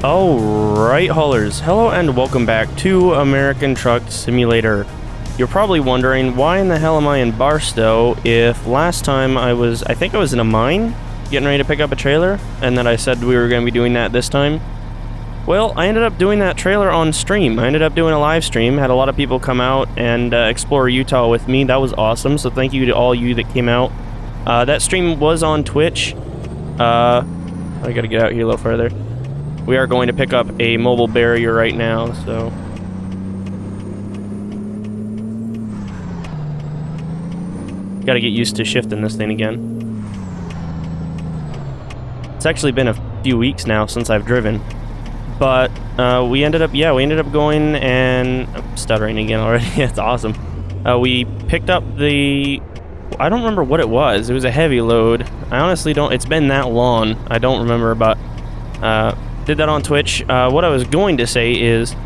Alright, haulers, hello and welcome back to American Truck Simulator. You're probably wondering, why in the hell am I in Barstow if last time I think I was in a mine, getting ready to pick up a trailer, and then I said we were going to be doing that this time? Well, I ended up doing that trailer on stream. I ended up doing a live stream, had a lot of people come out and explore Utah with me. That was awesome, so thank you to all you that came out. That stream was on Twitch. I gotta get out here a little further. We are going to pick up a mobile barrier right now, so... Gotta get used to shifting this thing again. It's actually been a few weeks now since I've driven. But, we ended up going and... I'm stuttering again already, it's awesome. We picked up the... I don't remember what it was. It was a heavy load. I honestly don't... It's been that long. I don't remember, but... did that on Twitch. What I was going to say is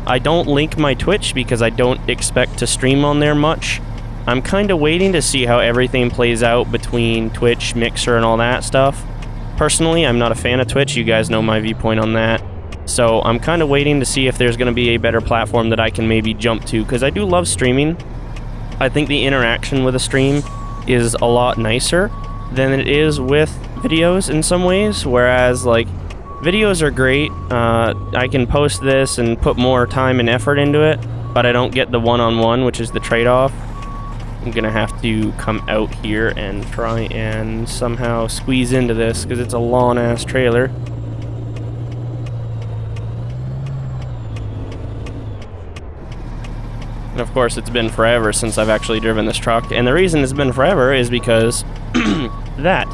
I don't link my Twitch because I don't expect to stream on there much. I'm kind of waiting to see how everything plays out between Twitch, Mixer, and all that stuff. Personally, I'm not a fan of Twitch. You guys know my viewpoint on that. So I'm kind of waiting to see if there's going to be a better platform that I can maybe jump to, because I do love streaming. I think the interaction with a stream is a lot nicer than it is with videos in some ways, whereas, like, videos are great. I can post this and put more time and effort into it, but I don't get the one-on-one, which is the trade-off. I'm gonna have to come out here and try and somehow squeeze into this, because it's a long-ass trailer. And of course, it's been forever since I've actually driven this truck, and the reason it's been forever is because that.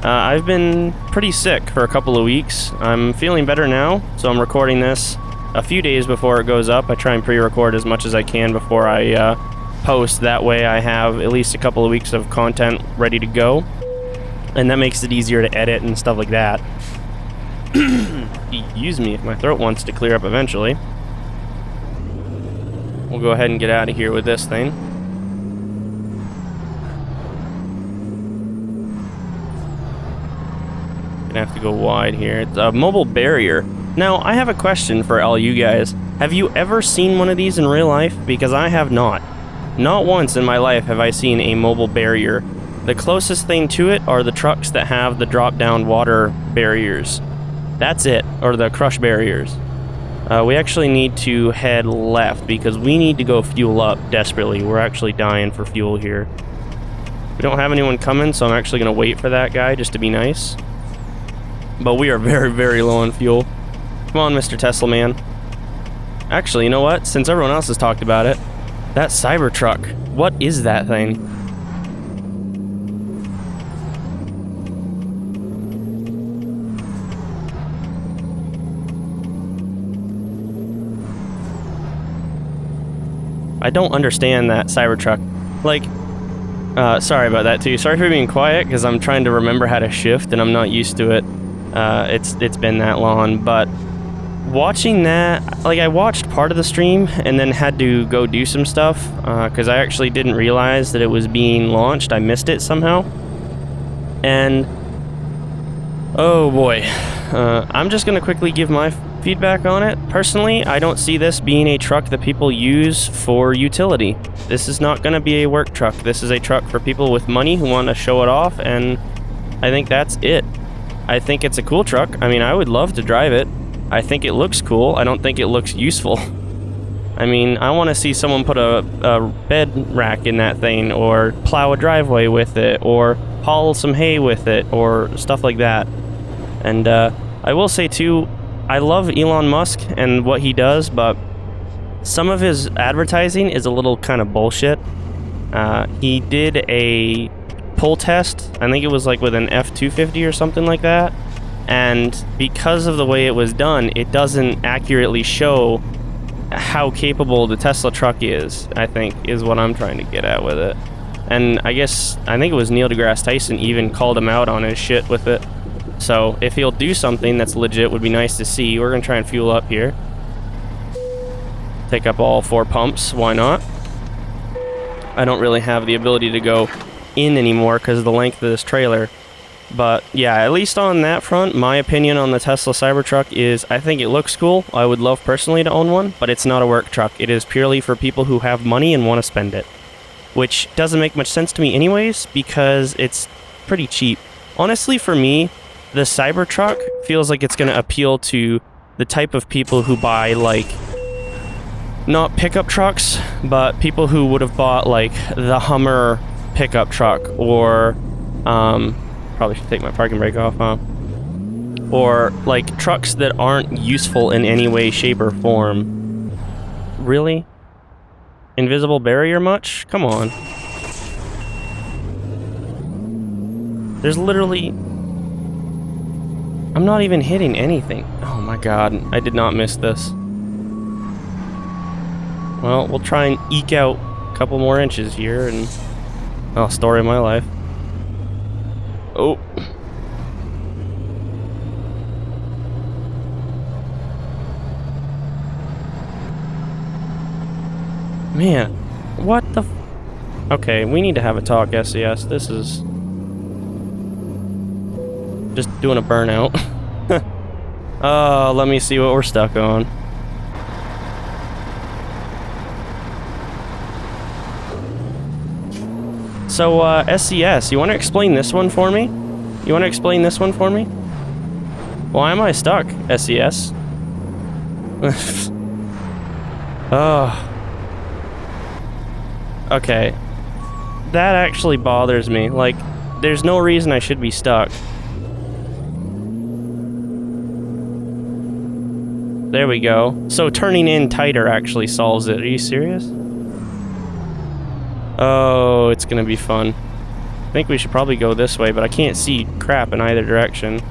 I've been pretty sick for a couple of weeks. I'm feeling better now, so I'm recording this a few days before it goes up. I try and pre-record as much as I can before I post. That way I have at least a couple of weeks of content ready to go, and that makes it easier to edit and stuff like that. Excuse me if my throat wants to clear up eventually. We'll go ahead and get out of here with this thing. Have to go wide here. It's a mobile barrier. Now, I have a question for all you guys. Have you ever seen one of these in real life? Because I have not. Not once in my life have I seen a mobile barrier. The closest thing to it are the trucks that have the drop-down water barriers. That's it, or the crush barriers. We actually need to head left because we need to go fuel up desperately. We're actually dying for fuel here. We don't have anyone coming, so I'm actually going to wait for that guy just to be nice. But we are very, very low on fuel. Come on, Mr. Tesla man. Actually, you know what? Since everyone else has talked about it, that cybertruck. What is that thing? I don't understand that cybertruck. Like, sorry about that too. Sorry for being quiet, because I'm trying to remember how to shift and I'm not used to it. It's been that long, but watching that, like, I watched part of the stream and then had to go do some stuff because I actually didn't realize that it was being launched. I missed it somehow, and oh boy, I'm just gonna quickly give my feedback on it. Personally, I don't see this being a truck that people use for utility. This is not gonna be a work truck. This is a truck for people with money who want to show it off, and I think that's it. I think it's a cool truck. I mean, I would love to drive it. I think it looks cool. I don't think it looks useful. I mean, I want to see someone put a bed rack in that thing, or plow a driveway with it, or haul some hay with it, or stuff like that. And I will say too, I love Elon Musk and what he does, but some of his advertising is a little kind of bullshit. He did a pull test, I think it was like with an F-250 or something like that, and because of the way it was done, it doesn't accurately show how capable the Tesla truck is, I think, is what I'm trying to get at with it. And I think it was Neil deGrasse Tyson even called him out on his shit with it. So if he'll do something that's legit, would be nice to see. We're gonna try and fuel up here. Take up all 4 pumps, why not? I don't really have the ability to go in anymore because of the length of this trailer. But yeah, at least on that front, my opinion on the Tesla Cybertruck is I think it looks cool. I would love personally to own one, but it's not a work truck. It is purely for people who have money and want to spend it, which doesn't make much sense to me anyways because it's pretty cheap. Honestly, for me, the Cybertruck feels like it's going to appeal to the type of people who buy, like, not pickup trucks, but people who would have bought, like, the Hummer pickup truck, or, probably should take my parking brake off, huh? Or, like, trucks that aren't useful in any way, shape, or form. Really? Invisible barrier much? Come on. There's literally... I'm not even hitting anything. Oh my god, I did not miss this. Well, we'll try and eke out a couple more inches here, and... oh, story of my life. Oh. Man, what the f... okay, we need to have a talk, SES. This is... just doing a burnout. Oh, let me see what we're stuck on. So, SES, you want to explain this one for me? You want to explain this one for me? Why am I stuck, SES? Oh. Okay. That actually bothers me. Like, there's no reason I should be stuck. There we go. So turning in tighter actually solves it. Are you serious? Oh, it's gonna be fun. I think we should probably go this way, but I can't see crap in either direction.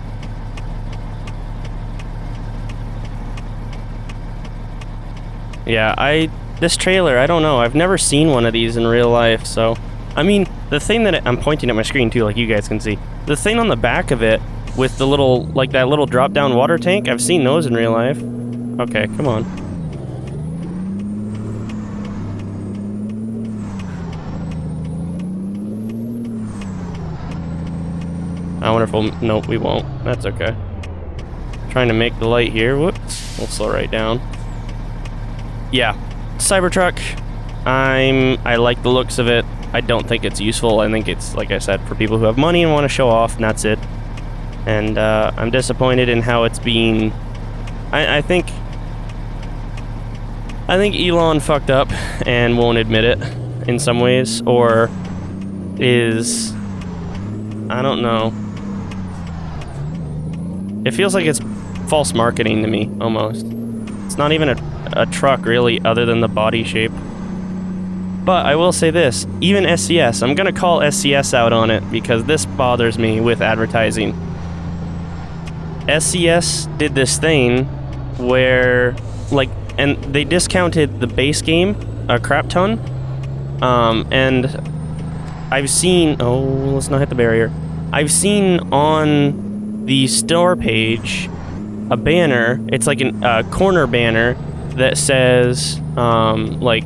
Yeah, this trailer, I don't know. I've never seen one of these in real life, so... I mean, the thing that I'm pointing at my screen too, like you guys can see. The thing on the back of it, with the little, like that little drop-down water tank, I've seen those in real life. Okay, come on. I wonder if we'll... nope, we won't. That's okay. Trying to make the light here. Whoops. We'll slow right down. Yeah. Cybertruck. I like the looks of it. I don't think it's useful. I think it's, like I said, for people who have money and want to show off, and that's it. And I'm disappointed in how it's being... I think Elon fucked up and won't admit it in some ways, or is... I don't know. It feels like it's false marketing to me, almost. It's not even a truck, really, other than the body shape. But I will say this, even SCS, I'm gonna call SCS out on it, because this bothers me with advertising. SCS did this thing where, like, and they discounted the base game a crap ton, and I've seen, oh, let's not hit the barrier. I've seen on the store page a banner, it's like a corner banner that says, like,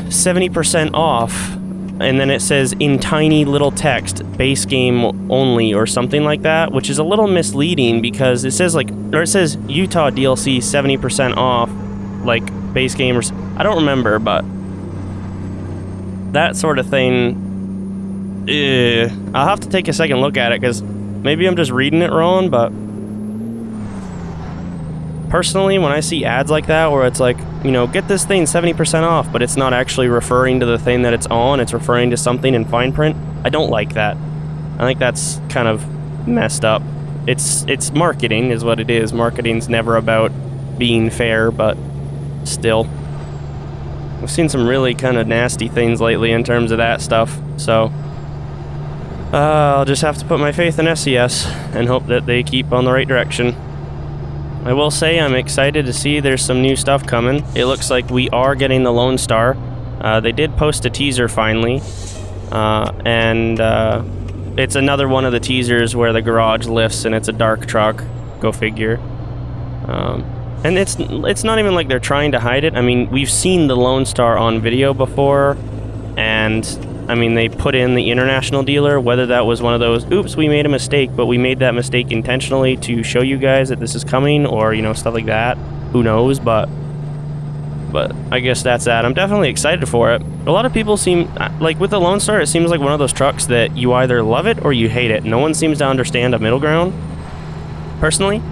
70% off, and then it says in tiny little text, base game only, or something like that, which is a little misleading because it says, like, or it says Utah DLC 70% off, like, base gamers. I don't remember, but that sort of thing, I'll have to take a second look at it, because maybe I'm just reading it wrong, but personally, when I see ads like that, where it's like, you know, get this thing 70% off, but it's not actually referring to the thing that it's on, it's referring to something in fine print, I don't like that. I think that's kind of messed up. It's marketing is what it is. Marketing's never about being fair, but still. I've seen some really kind of nasty things lately in terms of that stuff, so I'll just have to put my faith in SCS and hope that they keep on the right direction. I will say I'm excited to see there's some new stuff coming. It looks like we are getting the Lone Star. They did post a teaser finally, and it's another one of the teasers where the garage lifts and it's a dark truck. Go figure. And it's not even like they're trying to hide it. I mean, we've seen the Lone Star on video before, and I mean, they put in the international dealer, whether that was one of those, oops, we made a mistake, but we made that mistake intentionally to show you guys that this is coming, or, you know, stuff like that. Who knows, but I guess that's that. I'm definitely excited for it. A lot of people seem, like with the Lone Star, it seems like one of those trucks that you either love it or you hate it. No one seems to understand a middle ground. Personally,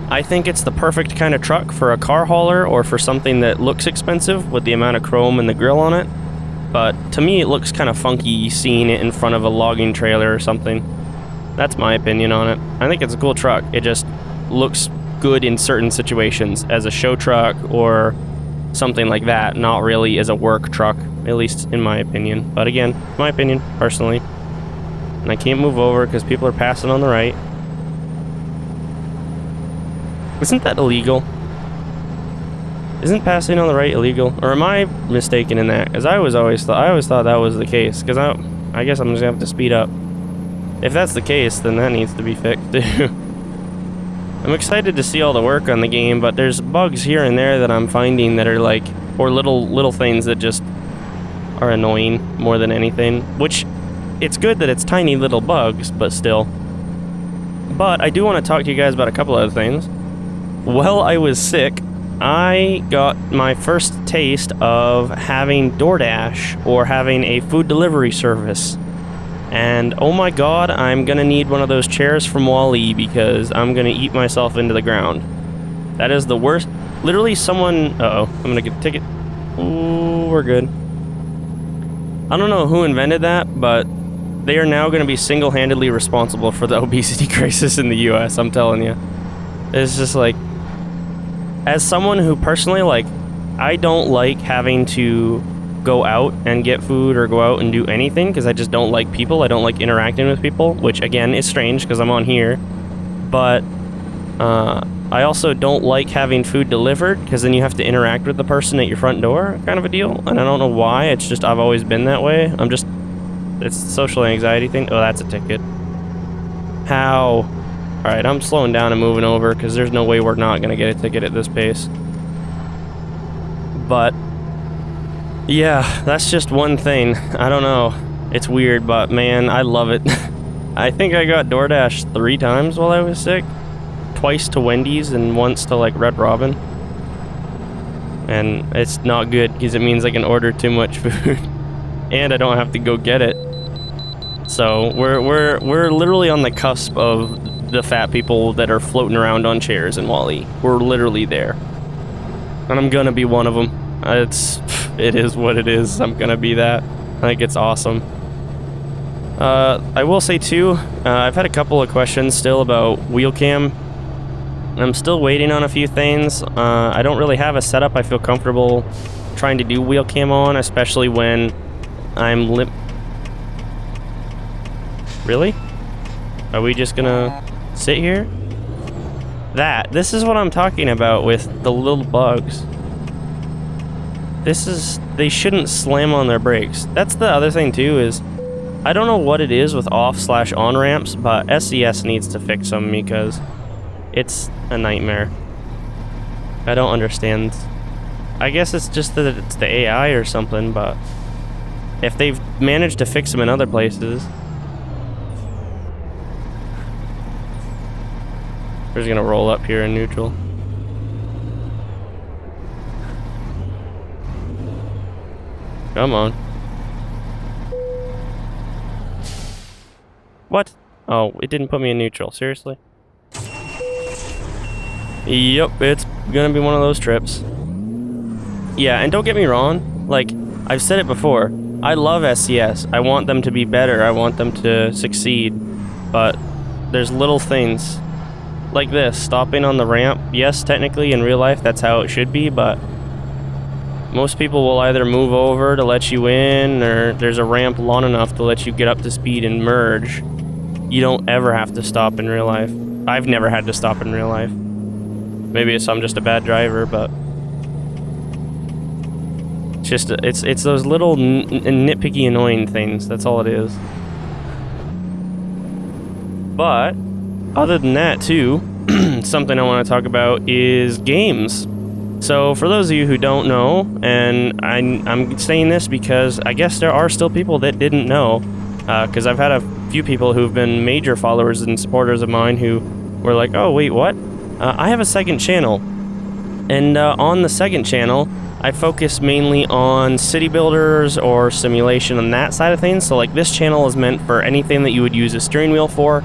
I think it's the perfect kind of truck for a car hauler or for something that looks expensive with the amount of chrome and the grill on it. But to me, it looks kind of funky seeing it in front of a logging trailer or something. That's my opinion on it. I think it's a cool truck. It just looks good in certain situations as a show truck or something like that, not really as a work truck, at least in my opinion. But again, my opinion, personally. And I can't move over because people are passing on the right. Isn't that illegal? Isn't passing on the right illegal? Or am I mistaken in that? Because I always thought that was the case. Because I guess I'm just gonna have to speed up. If that's the case, then that needs to be fixed too. I'm excited to see all the work on the game, but there's bugs here and there that I'm finding that are like, or little things that just are annoying more than anything. Which, it's good that it's tiny little bugs, but still. But I do want to talk to you guys about a couple other things. While I was sick, I got my first taste of having DoorDash or having a food delivery service. And oh my god, I'm gonna need one of those chairs from Wall-E because I'm gonna eat myself into the ground. That is the worst. Literally someone... Uh-oh, I'm gonna get a ticket. Ooh, we're good. I don't know who invented that, but they are now gonna be single-handedly responsible for the obesity crisis in the US, I'm telling you. It's just like... As someone who personally, like, I don't like having to go out and get food or go out and do anything because I just don't like people. I don't like interacting with people, which again is strange because I'm on here. But I also don't like having food delivered because then you have to interact with the person at your front door, kind of a deal. And I don't know why. It's just I've always been that way. It's a social anxiety thing. Oh, that's a ticket. How? All right, I'm slowing down and moving over because there's no way we're not gonna get a ticket at this pace. But yeah, that's just one thing. I don't know. It's weird, but man, I love it. I think I got DoorDash 3 times while I was sick. Twice to Wendy's and once to like Red Robin. And it's not good because it means I can order too much food. And I don't have to go get it. So we're literally on the cusp of the fat people that are floating around on chairs in Wall-E. We're literally there. And I'm gonna be one of them. It is what it is. I'm gonna be that. I think it's awesome. I will say too, I've had a couple of questions still about wheel cam. I'm still waiting on a few things. I don't really have a setup I feel comfortable trying to do wheel cam on, especially when I'm Really? Are we just gonna sit here? This is what I'm talking about with the little bugs. They shouldn't slam on their brakes. That's the other thing too is, I don't know what it is with off/on ramps, but SES needs to fix them because it's a nightmare. I don't understand. I guess it's just that it's the AI or something, but if they've managed to fix them in other places. We're just gonna roll up here in neutral. Come on. What? Oh, it didn't put me in neutral. Seriously? Yep, it's gonna be one of those trips. Yeah, and don't get me wrong. Like, I've said it before. I love SCS. I want them to be better. I want them to succeed. But there's little things like this. Stopping on the ramp. Yes, technically in real life that's how it should be, but most people will either move over to let you in, or there's a ramp long enough to let you get up to speed and merge. You don't ever have to stop in real life. I've never had to stop in real life. Maybe I'm just a bad driver, but it's those little nitpicky annoying things. That's all it is. But other than that too, something I want to talk about is games. So for those of you who don't know, and I'm saying this because I guess there are still people that didn't know, because I've had a few people who've been major followers and supporters of mine who were like, oh wait, what? I have a second channel, and on the second channel I focus mainly on city builders or simulation on that side of things. So like this channel is meant for anything that you would use a steering wheel for,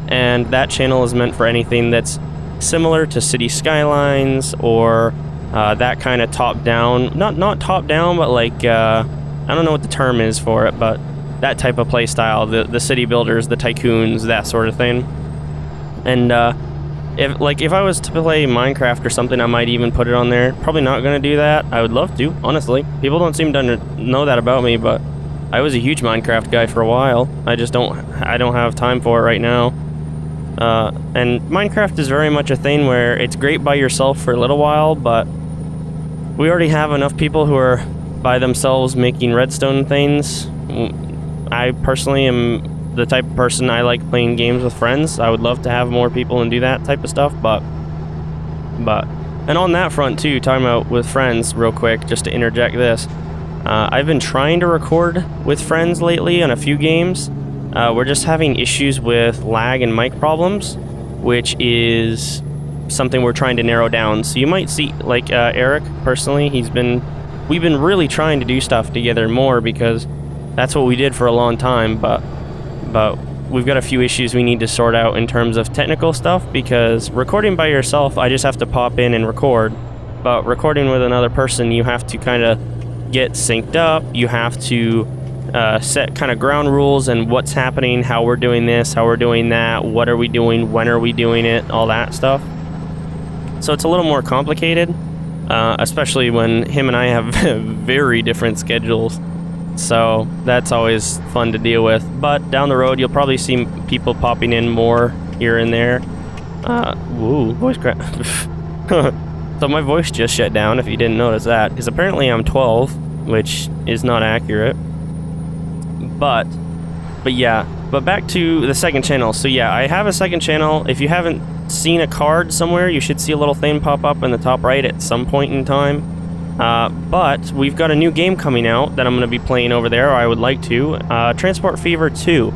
and that channel is meant for anything that's similar to city skylines or that kind of top-down, not top-down, but like, I don't know what the term is for it, but that type of play style, the city builders, the tycoons, that sort of thing. And if I was to play Minecraft or something, I might even put it on there. Probably not going to do that. I would love to, honestly. People don't seem to know that about me, but I was a huge Minecraft guy for a while. I don't have time for it right now. And Minecraft is very much a thing where it's great by yourself for a little while, but we already have enough people who are by themselves making redstone things. I personally am the type of person, I like playing games with friends. I would love to have more people and do that type of stuff, but and on that front too, talking about with friends real quick, just to interject this, I've been trying to record with friends lately on a few games. We're just having issues with lag and mic problems, which is something we're trying to narrow down. So you might see, like Eric, personally, we've been really trying to do stuff together more because that's what we did for a long time, but we've got a few issues we need to sort out in terms of technical stuff, because recording by yourself, I just have to pop in and record, but recording with another person, you have to kind of get synced up, you have to set kind of ground rules and what's happening, how we're doing this, how we're doing that, what are we doing, when are we doing it, all that stuff. So it's a little more complicated, especially when him and I have very different schedules. So that's always fun to deal with. But down the road, you'll probably see people popping in more here and there. Woo, voice crack. So my voice just shut down, if you didn't notice that, because apparently I'm 12, which is not accurate. But yeah, but back to the second channel. So yeah, I have a second channel. If you haven't seen a card somewhere, you should see a little thing pop up in the top right at some point in time. But we've got a new game coming out that I'm going to be playing over there, or I would like to, Transport Fever 2.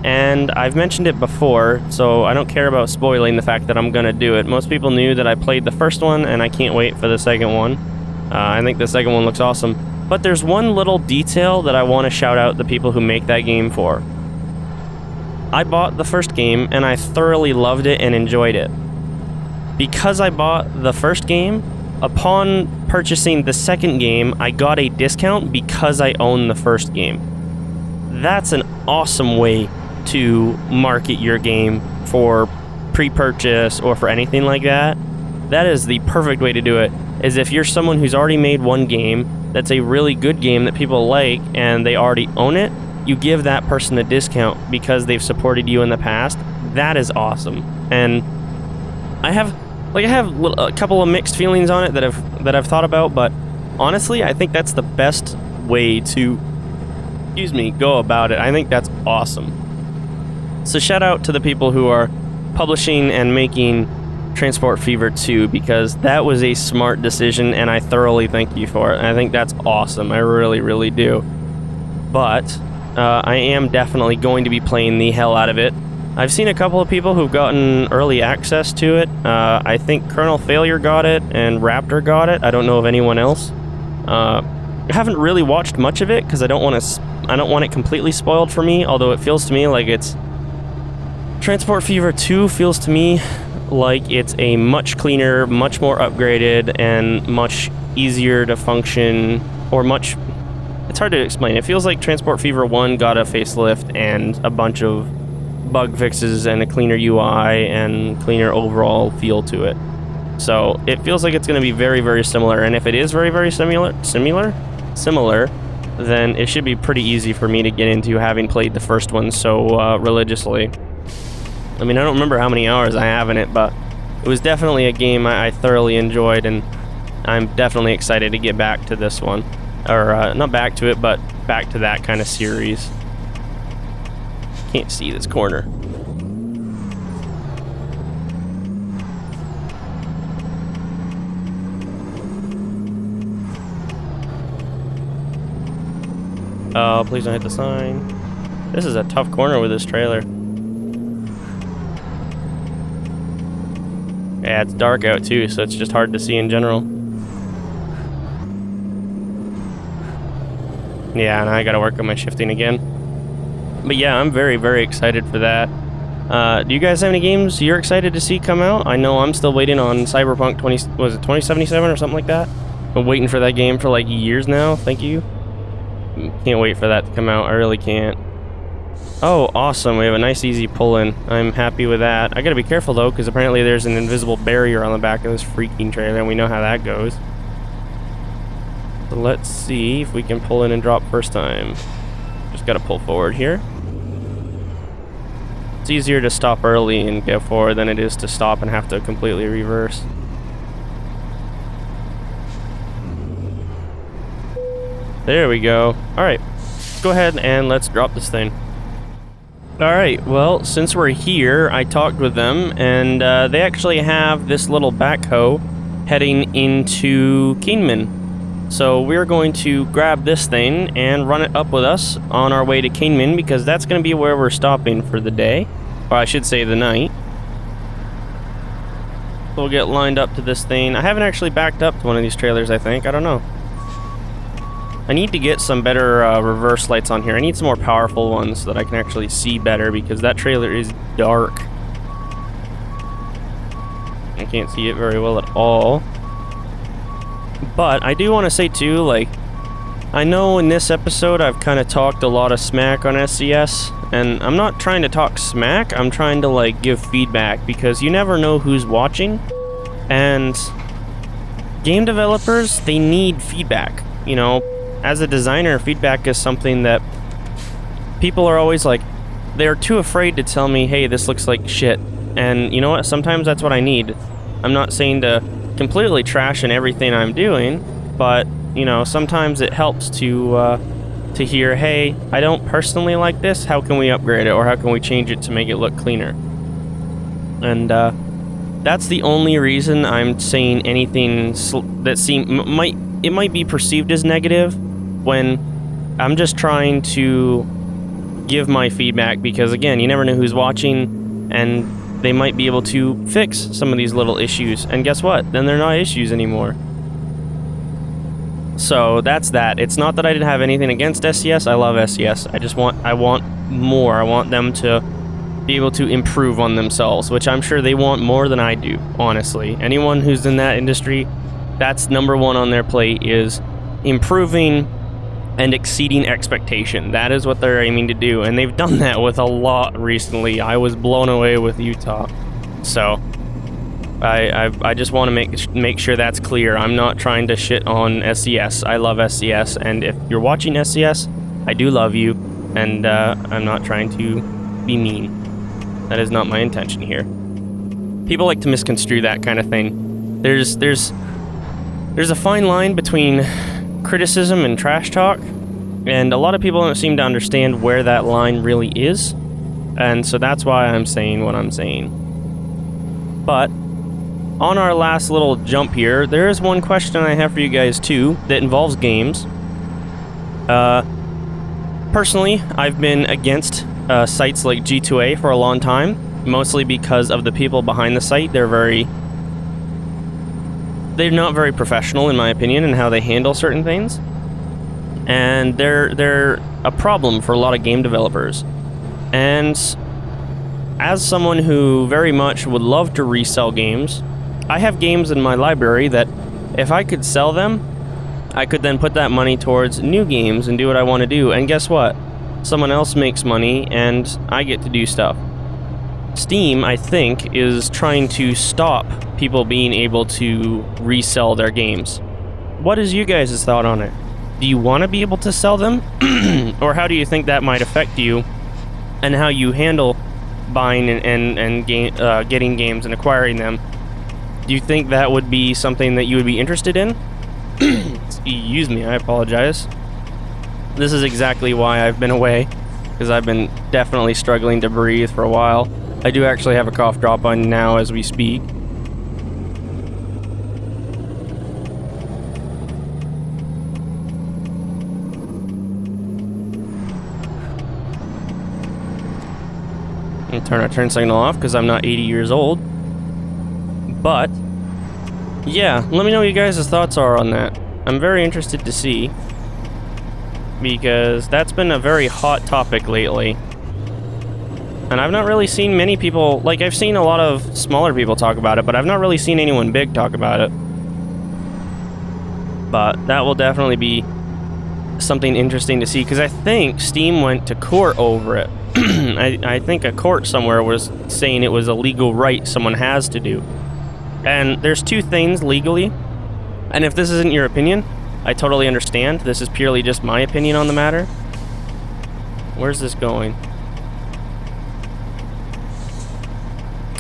And I've mentioned it before, so I don't care about spoiling the fact that I'm going to do it. Most people knew that I played the first one, and I can't wait for the second one. I think the second one looks awesome. But there's one little detail that I want to shout out the people who make that game for. I bought the first game, and I thoroughly loved it and enjoyed it. Because I bought the first game, upon purchasing the second game, I got a discount because I own the first game. That's an awesome way to market your game for pre-purchase or for anything like that. That is the perfect way to do it, is if you're someone who's already made one game that's a really good game that people like and they already own it, you give that person a discount because they've supported you in the past. That is awesome. And I have a couple of mixed feelings on it that I've thought about, but honestly, I think that's the best way to, go about it. I think that's awesome. So shout out to the people who are publishing and making Transport Fever 2, because that was a smart decision, and I thoroughly thank you for it. And I think that's awesome. I really, really do. But I am definitely going to be playing the hell out of it. I've seen a couple of people who've gotten early access to it. I think Colonel Failure got it and Raptor got it. I don't know of anyone else. I haven't really watched much of it because I don't want it completely spoiled for me, although it feels to me like it's Transport Fever 2 feels to me like it's a much cleaner, much more upgraded, and much easier to function, or much... It's hard to explain. It feels like Transport Fever 1 got a facelift and a bunch of bug fixes and a cleaner UI and cleaner overall feel to it. So it feels like it's going to be very, very similar. And if it is very, very similar, then it should be pretty easy for me to get into, having played the first one so religiously. I mean, I don't remember how many hours I have in it, but it was definitely a game I thoroughly enjoyed, and I'm definitely excited to get back to this one. Or, not back to it, but back to that kind of series. Can't see this corner. Oh, please don't hit the sign. This is a tough corner with this trailer. Yeah, it's dark out too, so it's just hard to see in general. Yeah, and I gotta work on my shifting again. But yeah, I'm very, very excited for that. Do you guys have any games you're excited to see come out? I know I'm still waiting on Cyberpunk 2077 or something like that? Been waiting for that game for like years now, thank you. Can't wait for that to come out, I really can't. Oh, awesome, we have a nice easy pull-in. I'm happy with that. I gotta be careful though, because apparently there's an invisible barrier on the back of this freaking trailer, and we know how that goes. So let's see if we can pull in and drop first time. Just gotta pull forward here. It's easier to stop early and go forward than it is to stop and have to completely reverse. There we go. Alright, let's go ahead and let's drop this thing. Alright, well, since we're here, I talked with them, and they actually have this little backhoe heading into Kingman. So we're going to grab this thing and run it up with us on our way to Kingman, because that's going to be where we're stopping for the day. Or I should say the night. We'll get lined up to this thing. I haven't actually backed up to one of these trailers, I think. I don't know. I need to get some better reverse lights on here. I need some more powerful ones so that I can actually see better, because that trailer is dark. I can't see it very well at all. But I do want to say too, like, I know in this episode I've kind of talked a lot of smack on SCS, and I'm not trying to talk smack, I'm trying to like give feedback, because you never know who's watching, and game developers, they need feedback. You know, as a designer, feedback is something that people are always like, they're too afraid to tell me, hey, this looks like shit. And you know what, sometimes that's what I need. I'm not saying to completely trash in everything I'm doing, but you know, sometimes it helps to hear, hey, I don't personally like this, how can we upgrade it, or how can we change it to make it look cleaner? And that's the only reason I'm saying anything that might be perceived as negative, when I'm just trying to give my feedback, because again, you never know who's watching, and they might be able to fix some of these little issues, and guess what? Then they're not issues anymore. So that's that. It's not that I didn't have anything against SCS. I love SCS. I want more. I want them to be able to improve on themselves, which I'm sure they want more than I do, honestly. Anyone who's in that industry, that's number one on their plate, is improving and exceeding expectation. That is what they're aiming to do, and they've done that with a lot recently. I was blown away with Utah. So I just want to make sure that's clear. I'm not trying to shit on SCS. I love SCS, and if you're watching SCS, I do love you, and I'm not trying to be mean. That is not my intention here. People like to misconstrue that kind of thing. There's a fine line between criticism and trash talk, and a lot of people don't seem to understand where that line really is, and so that's why I'm saying what I'm saying. But on our last little jump here, there is one question I have for you guys too that involves games. Personally, I've been against sites like G2A for a long time, mostly because of the people behind the site. They're not very professional, in my opinion, in how they handle certain things, and they're a problem for a lot of game developers. And as someone who very much would love to resell games, I have games in my library that if I could sell them, I could then put that money towards new games and do what I want to do. And guess what? Someone else makes money and I get to do stuff. Steam, I think, is trying to stop people being able to resell their games. What is you guys' thought on it? Do you want to be able to sell them? Or how do you think that might affect you and how you handle buying and getting games and acquiring them? Do you think that would be something that you would be interested in? Excuse me, I apologize. This is exactly why I've been away, because I've been definitely struggling to breathe for a while. I do actually have a cough drop on now as we speak. And turn our turn signal off because I'm not 80 years old. But, yeah, let me know what you guys' thoughts are on that. I'm very interested to see, because that's been a very hot topic lately. And I've not really seen many people, like, I've seen a lot of smaller people talk about it, but I've not really seen anyone big talk about it. But that will definitely be something interesting to see, because I think Steam went to court over it. I think a court somewhere was saying it was a legal right someone has to do. And there's two things legally, and if this isn't your opinion, I totally understand. This is purely just my opinion on the matter. Where's this going?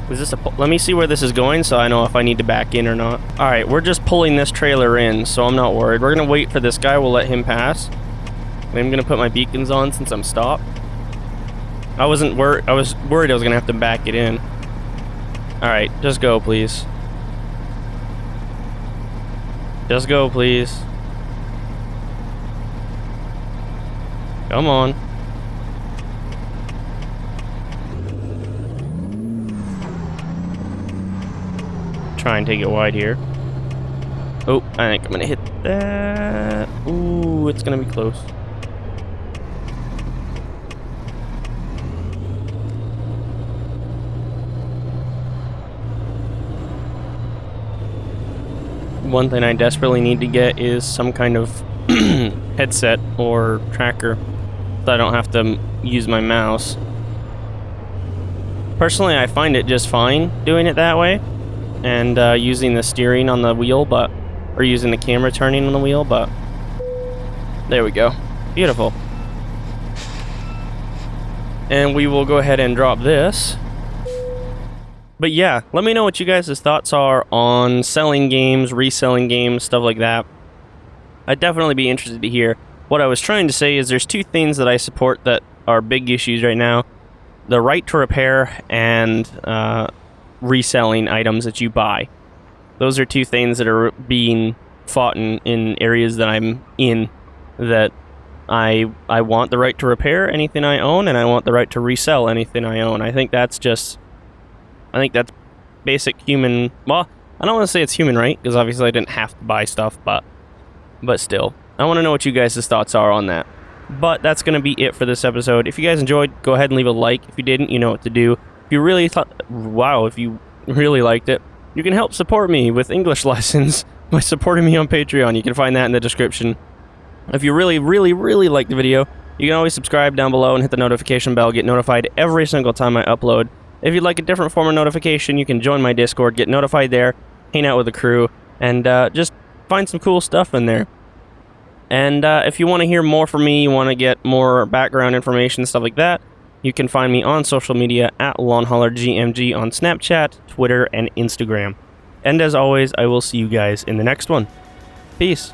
Is this let me see where this is going so I know if I need to back in or not. Alright, we're just pulling this trailer in, so I'm not worried. We're gonna wait for this guy, we'll let him pass. I'm gonna put my beacons on since I'm stopped. I was worried I was gonna have to back it in. Alright, just go please. Just go please. Come on. Try and take it wide here. Oh, I think I'm gonna hit that. Ooh, it's gonna be close. One thing I desperately need to get is some kind of headset or tracker so I don't have to use my mouse. Personally, I find it just fine doing it that way. And using the steering on the wheel, or using the camera turning on the wheel, but there we go. Beautiful. And we will go ahead and drop this. But yeah, let me know what you guys' thoughts are on selling games, reselling games, stuff like that. I'd definitely be interested to hear. What I was trying to say is there's two things that I support that are big issues right now. The right to repair and reselling items that you buy. Those are two things that are being fought in areas that I'm in, that I want the right to repair anything I own, and I want the right to resell anything I own. I think that's basic human, well, I don't want to say it's human right, because obviously I didn't have to buy stuff, but still. I want to know what you guys' thoughts are on that. But that's going to be it for this episode. If you guys enjoyed, go ahead and leave a like. If you didn't, you know what to do. If you really if you really liked it, you can help support me with English lessons by supporting me on Patreon. You can find that in the description. If you really, really, really like the video, you can always subscribe down below and hit the notification bell, get notified every single time I upload. If you'd like a different form of notification, you can join my Discord, get notified there, hang out with the crew, and just find some cool stuff in there. And if you want to hear more from me, you want to get more background information, stuff like that, you can find me on social media at LonghaulerGMG on Snapchat, Twitter, and Instagram. And as always, I will see you guys in the next one. Peace.